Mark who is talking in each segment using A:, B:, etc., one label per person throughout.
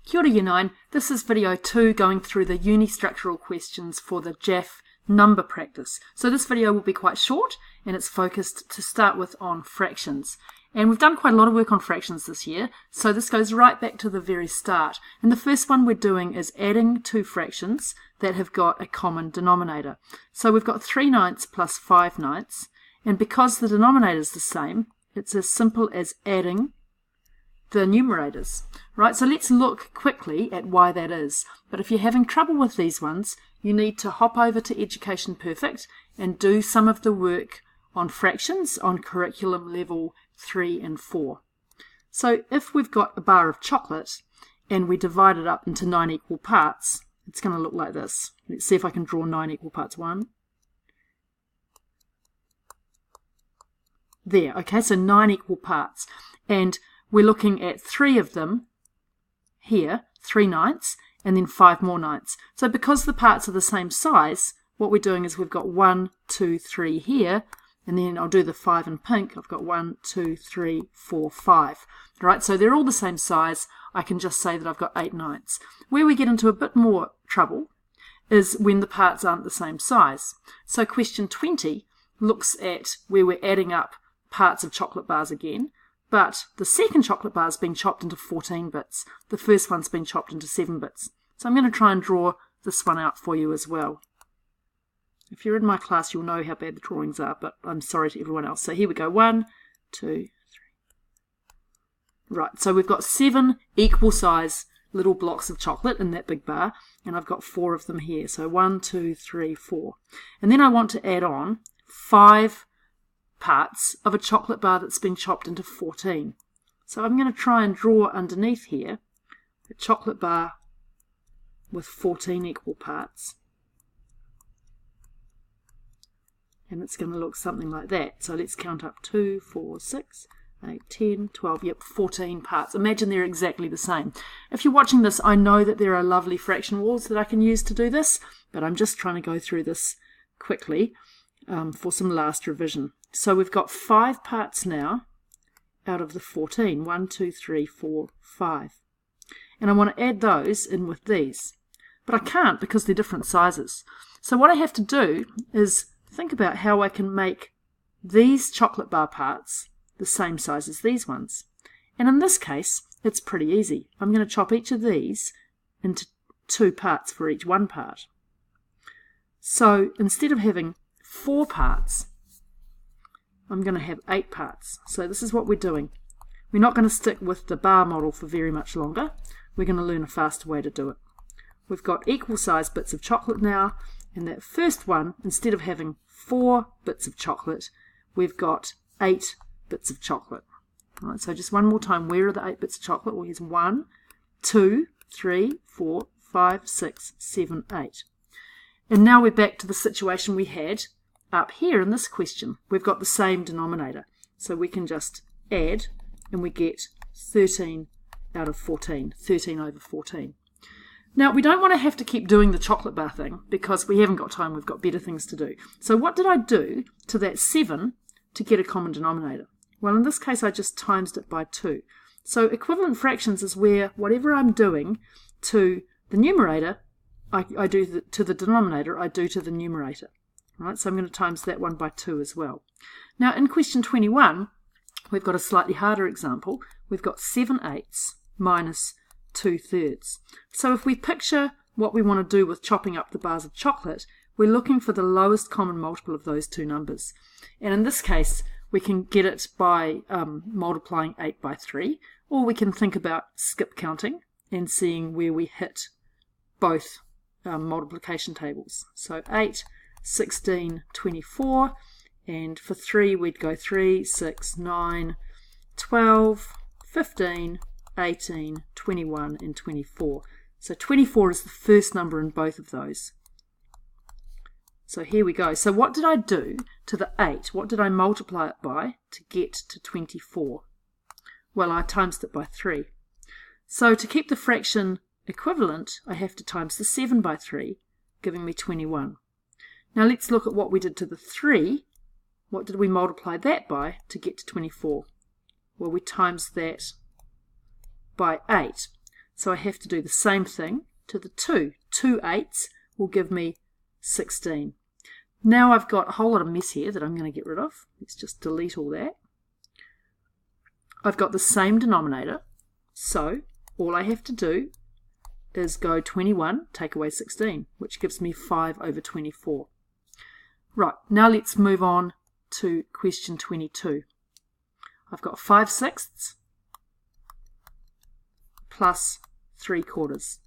A: Kia ora Year 9, this is video 2 going through the Unistructural questions for the JAF Number practice. So this video will be quite short and it's focused to start with on fractions. And we've done quite a lot of work on fractions this year, so this goes right back to the very start. And the first one we're doing is adding two fractions that have got a common denominator. So we've got 3/9 plus 5/9, and because the denominator is the same, it's as simple as adding the numerators. Right, so let's look quickly at why that is. But if you're having trouble with these ones, you need to hop over to Education Perfect and do some of the work on fractions on curriculum level 3 and 4. So if we've got a bar of chocolate and we divide it up into 9 equal parts, it's going to look like this. Let's see if I can draw 9 equal parts. 1. There, okay, so 9 equal parts. And we're looking at 3 of them here, 3/9, and then 5 more 9s. So because the parts are the same size, what we're doing is we've got 1, 2, 3 here, and then I'll do the 5 in pink. I've got 1, 2, 3, 4, 5. Right, so they're all the same size. I can just say that I've got 8 9s. Where we get into a bit more trouble is when the parts aren't the same size. So question 20 looks at where we're adding up parts of chocolate bars again, but the second chocolate bar has been chopped into 14 bits. The first one's been chopped into 7 bits. So I'm going to try and draw this one out for you as well. If you're in my class, you'll know how bad the drawings are, but I'm sorry to everyone else. So here we go, 1, 2, 3. Right, so we've got 7 equal size little blocks of chocolate in that big bar, and I've got 4 of them here. So 1, 2, 3, 4. And then I want to add on 5 parts of a chocolate bar that's been chopped into 14. So I'm going to try and draw underneath here a chocolate bar with 14 equal parts. And it's going to look something like that. So let's count up 2, 4, 6, 8, 10, 12, yep, 14 parts. Imagine they're exactly the same. If you're watching this, I know that there are lovely fraction walls that I can use to do this, but I'm just trying to go through this quickly for some last revision. So we've got 5 parts now out of the 14. 1, 2, 3, 4, 5. And I want to add those in with these. But I can't because they're different sizes. So what I have to do is think about how I can make these chocolate bar parts the same size as these ones. And in this case, it's pretty easy. I'm going to chop each of these into 2 parts for each 1 part. So instead of having 4 parts, I'm going to have 8 parts. So this is what we're doing. We're not going to stick with the bar model for very much longer. We're going to learn a faster way to do it. We've got equal sized bits of chocolate now, and that first one, instead of having 4 bits of chocolate, we've got 8 bits of chocolate. All right, so just one more time, where are the 8 bits of chocolate? Well, here's 1, 2, 3, 4, 5, 6, 7, 8. And now we're back to the situation we had up here in this question. We've got the same denominator, so we can just add and we get 13 out of 14, 13 over 14. Now we don't want to have to keep doing the chocolate bar thing because we haven't got time, we've got better things to do. So what did I do to that 7 to get a common denominator? Well, in this case I just times it by 2. So equivalent fractions is where whatever I'm doing to the numerator, I do to the denominator, I do to the numerator. Right, so I'm going to times that one by 2 as well. Now in question 21, we've got a slightly harder example. We've got 7/8 minus 2/3. So if we picture what we want to do with chopping up the bars of chocolate, we're looking for the lowest common multiple of those two numbers. And in this case, we can get it by multiplying 8 by 3, or we can think about skip counting and seeing where we hit both multiplication tables. So 8, 16, 24, and for 3 we'd go 3, 6, 9, 12, 15, 18, 21, and 24. So 24 is the first number in both of those. So here we go. So what did I do to the 8? What did I multiply it by to get to 24? Well, I times it by 3. So to keep the fraction equivalent, I have to times the 7 by 3, giving me 21. Now let's look at what we did to the 3. What did we multiply that by to get to 24? Well, we times that by 8. So I have to do the same thing to the 2. 2 8s will give me 16. Now I've got a whole lot of mess here that I'm going to get rid of. Let's just delete all that. I've got the same denominator, so all I have to do is go 21, take away 16, which gives me 5 over 24. Right, now let's move on to question 22. I've got 5/6 plus 3/4.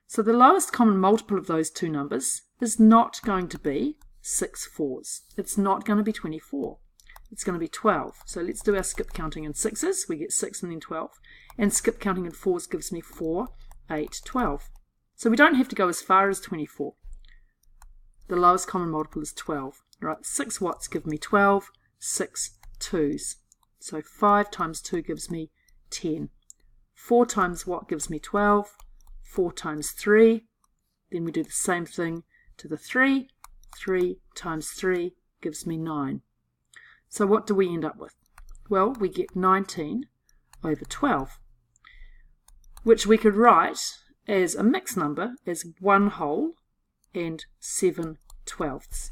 A: So the lowest common multiple of those two numbers is not going to be 6 4s. It's not going to be 24. It's going to be 12. So let's do our skip counting in 6s. We get 6 and then 12. And skip counting in 4s gives me 4, 8, 12. So we don't have to go as far as 24. The lowest common multiple is 12. Right, 6 watts give me 12, 6 2s. So 5 times 2 gives me 10. 4 times watt gives me 12. 4 times 3. Then we do the same thing to the 3. 3 times 3 gives me 9. So what do we end up with? Well, we get 19 over 12, which we could write as a mixed number as 1 whole and 7 twelfths.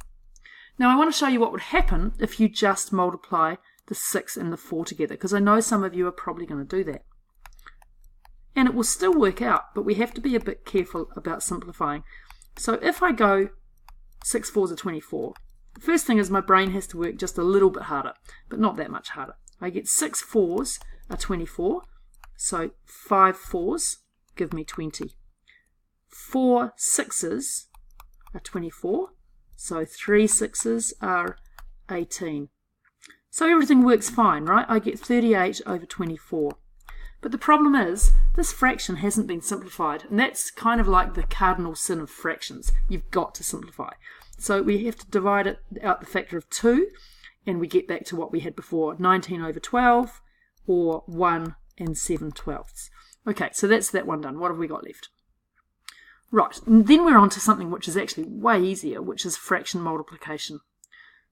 A: Now I want to show you what would happen if you just multiply the 6 and the 4 together, because I know some of you are probably going to do that. And it will still work out, but we have to be a bit careful about simplifying. So if I go 6 4s are 24, the first thing is my brain has to work just a little bit harder, but not that much harder. I get 6 4s are 24, so 5 4s give me 20. 4 6s are 24, so 3 6s are 18. So everything works fine, right? I get 38 over 24. But the problem is, this fraction hasn't been simplified, and that's kind of like the cardinal sin of fractions. You've got to simplify. So we have to divide it out the factor of 2, and we get back to what we had before, 19 over 12, or 1 and 7 twelfths. Okay, so that's that one done. What have we got left? Right, and then we're on to something which is actually way easier, which is fraction multiplication.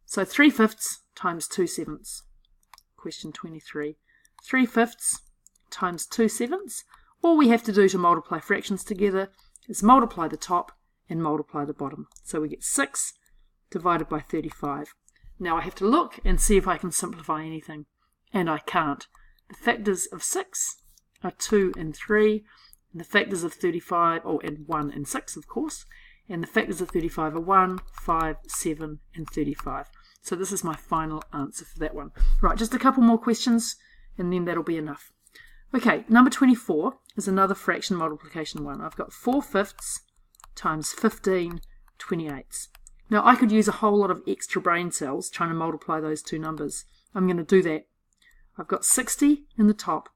A: So 3/5 times 2/7. Question 23. 3/5 times 2/7. All we have to do to multiply fractions together is multiply the top and multiply the bottom. So we get 6 divided by 35. Now I have to look and see if I can simplify anything, and I can't. The factors of 6 are 2 and 3, and the factors of 35, and 1 and 6 of course, and the factors of 35 are 1, 5, 7 and 35. So this is my final answer for that one. Right, just a couple more questions and then that'll be enough. Okay, number 24 is another fraction multiplication one. I've got 4/5 times 15 28. Now I could use a whole lot of extra brain cells trying to multiply those two numbers. I'm going to do that. I've got 60 in the top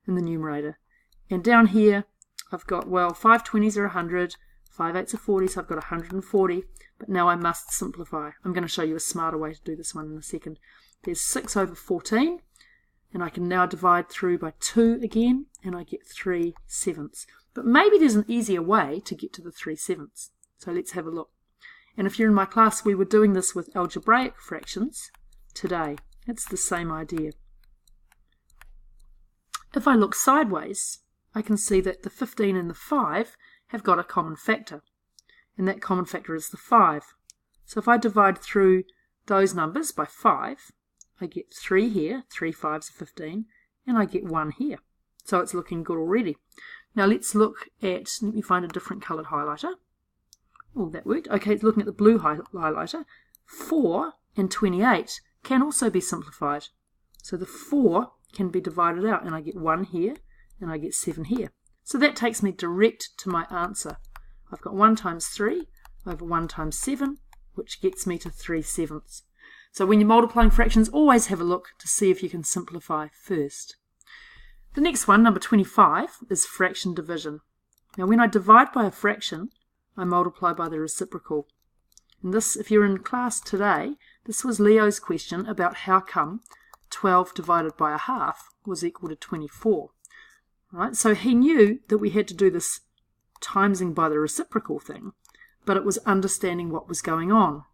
A: in the numerator, and down here I've got, well, 5 20s are 100, 5 8s are 40, so I've got 140, but now I must simplify. I'm going to show you a smarter way to do this one in a second. There's 6 over 14, and I can now divide through by 2 again, and I get 3/7. But maybe there's an easier way to get to the 3/7. So let's have a look. And if you're in my class, we were doing this with algebraic fractions today. It's the same idea. If I look sideways, I can see that the 15 and the 5 have got a common factor, and that common factor is the 5. So if I divide through those numbers by 5, I get 3 here, 3 5s are 15, and I get 1 here. So it's looking good already. Now let's look at, let me find a different coloured highlighter. Oh, that worked. Okay, it's looking at the blue highlighter. 4 and 28 can also be simplified. So the 4 can be divided out, and I get 1 here, and I get 7 here. So that takes me direct to my answer. I've got 1 times 3 over 1 times 7, which gets me to 3/7. So when you're multiplying fractions, always have a look to see if you can simplify first. The next one, number 25, is fraction division. Now when I divide by a fraction, I multiply by the reciprocal. And this, if you're in class today, this was Leo's question about how come 12 divided by a half was equal to 24. Right? So he knew that we had to do this timesing by the reciprocal thing, but it was understanding what was going on.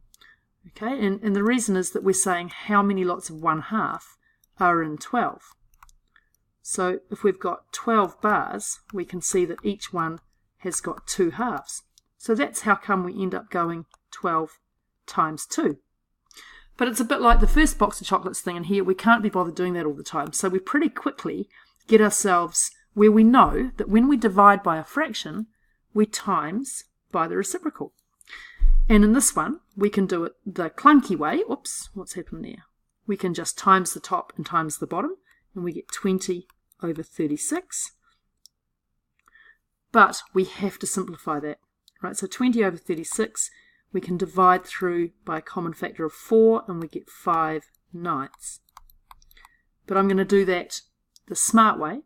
A: Okay, and the reason is that we're saying how many lots of 1/2 are in 12. So if we've got 12 bars, we can see that each one has got 2 halves. So that's how come we end up going 12 times 2. But it's a bit like the first box of chocolates thing in here. We can't be bothered doing that all the time. So we pretty quickly get ourselves where we know that when we divide by a fraction, we times by the reciprocal. And in this one, we can do it the clunky way. Oops, what's happened there? We can just times the top and times the bottom, and we get 20 over 36. But we have to simplify that. Right, so 20 over 36, we can divide through by a common factor of 4, and we get 5/9. But I'm going to do that the smart way,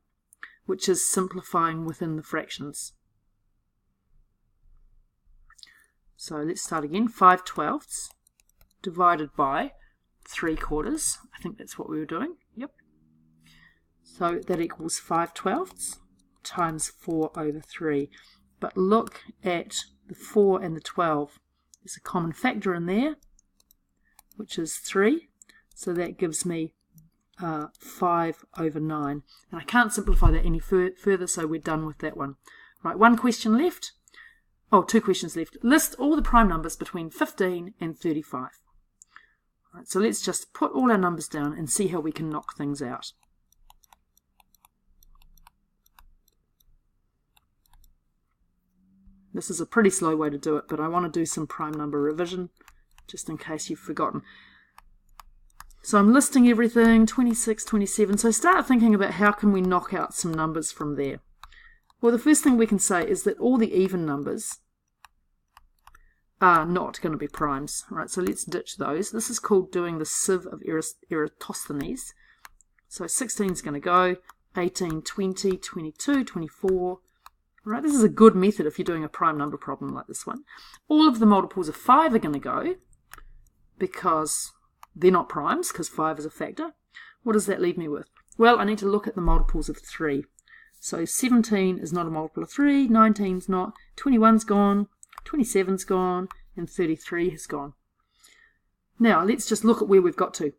A: which is simplifying within the fractions. So let's start again. 5/12 divided by 3/4. I think that's what we were doing. Yep. So that equals 5/12 times 4 over 3. But look at the 4 and the 12. There's a common factor in there, which is 3. So that gives me 5 over 9. And I can't simplify that any further, so we're done with that one. Right, one question left. Oh, 2 questions left. List all the prime numbers between 15 and 35. Right, so let's just put all our numbers down and see how we can knock things out. This is a pretty slow way to do it, but I want to do some prime number revision, just in case you've forgotten. So I'm listing everything, 26, 27. So start thinking about how can we knock out some numbers from there. Well, the first thing we can say is that all the even numbers are not going to be primes. Right, so let's ditch those. This is called doing the Sieve of Eratosthenes. So 16 is going to go, 18, 20, 22, 24. Right, this is a good method if you're doing a prime number problem like this one. All of the multiples of 5 are going to go because they're not primes, because 5 is a factor. What does that leave me with? Well, I need to look at the multiples of 3. So 17 is not a multiple of 3, 19's not, 21's gone, 27's gone, and 33 has gone. Now, let's just look at where we've got to.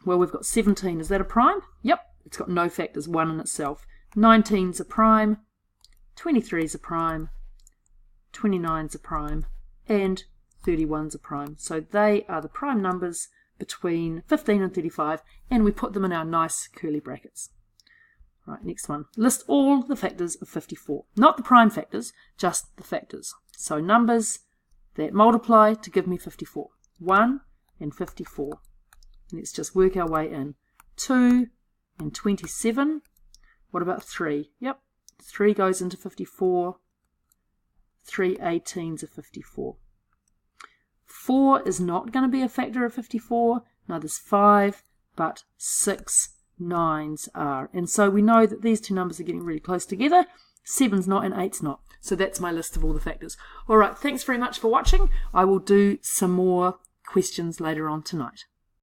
A: Well, we've got 17. Is that a prime? Yep, it's got no factors, 1 in itself. 19's a prime, 23's a prime, 29's a prime, and 31's a prime. So they are the prime numbers between 15 and 35, and we put them in our nice curly brackets. Right, next one. List all the factors of 54. Not the prime factors, just the factors. So numbers that multiply to give me 54. 1 and 54. Let's just work our way in. 2 and 27. What about 3? Yep, 3 goes into 54. 3 18s are 54. 4 is not going to be a factor of 54. Now there's 5, but 6 9s are. And so we know that these two numbers are getting really close together. 7's not and 8's not. So that's my list of all the factors. All right, thanks very much for watching. I will do some more questions later on tonight.